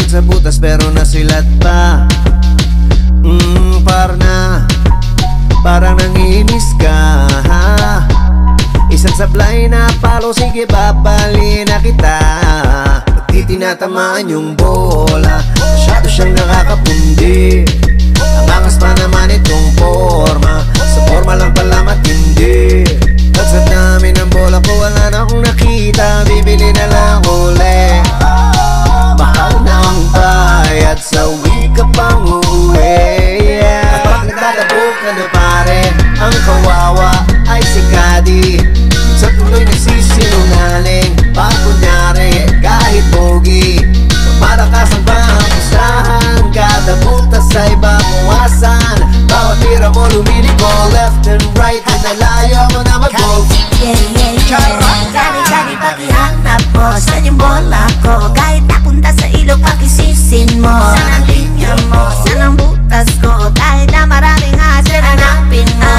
sa butas pero nasilat pa. Parang nanginis ka, ha? Isang sablay na palo, sige papali na kita. Pagdi tinatamaan yung bola, masyado siyang nakakapundi. Ang angas pa naman itong forma, sa forma lang pala matindi. Pagsat namin ang bola ko, wala na akong nakita, bibili na lang uli. Mahal na ang bayad, sawi ka pang uwi. Kapag nagdadabog ka na pare, ang kawawa ay si Kadi. Sa tuloy nagsisinungaling, pag kunyari kahit pogi. Malakas ang pangkusahan, kada butas ay babawasan. Bawat tira mo lumiliko, left and right, at nalayo mo na mag-go. Kali pakihanap mo, saan yung bola ko? Kahit napunta sa ilog, pakisisin mo. Saan ang linya mo, saan ang butas ko? Kahit na maraming hasil, hanapin mo.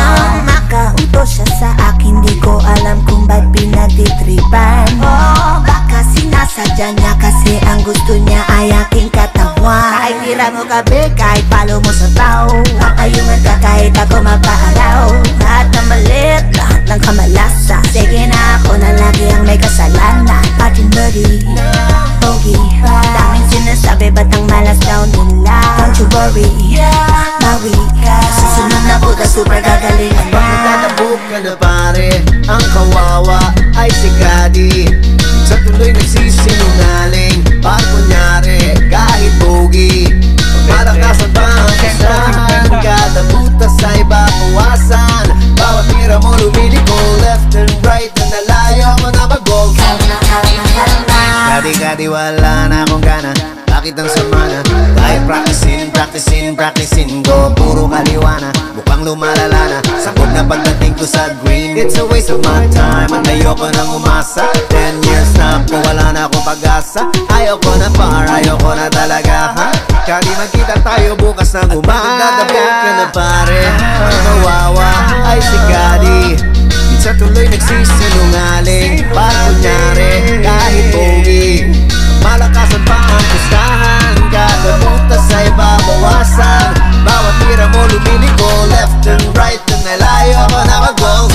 Makaunto siya sa akin, di ko alam kung ba't pinagtitripan. Oh, baka sinasadya niya kasi ang gusto niya ay aking katawan. Kahit tira mo kabe, kahit palo mo sa tao, makayungan ka kahit ako mapaaraw. Lahat na malit, lahat ng kamalasa, sige na ako na lagi ang may kasalanan. Patin buddy, pogi, daming sinasabi ba't ang malas daw nila. Don't you worry, mawi, susunod na buta super gagaling. Pag nagdadabog ka na pare, ang kawawa ay si Kadi. Sa tuloy nagsisinungaling, pag kunyari kahit pogi. Malakas ang pangkusahan, kada butas ay babawasan. Bawat tira mo lumiliko, left and right, at nalayo mo na mag-go. Kadi wala na akong gana, bakit ang sama na? Kahit practicing ko, puro kaliwana, mukhang lumalala na. Sabog na pagdating ko sa green, it's a waste of my time. At ayoko nang umasa, 10 years na ako, wala na akong pag-asa. Ayoko na ayoko na talaga, ha? Kali magkita tayo bukas ng umaga. At nagdadabog ka na pare, ang kawawa ay si Kadi. Sa tuloy nagsisinungaling, pag kunyari kahit pogi. Malakas ang pangkusahan, kada butas ay babawasan. Bawat tira mo lumiliko, left and right, at nalayo ko na mag-go.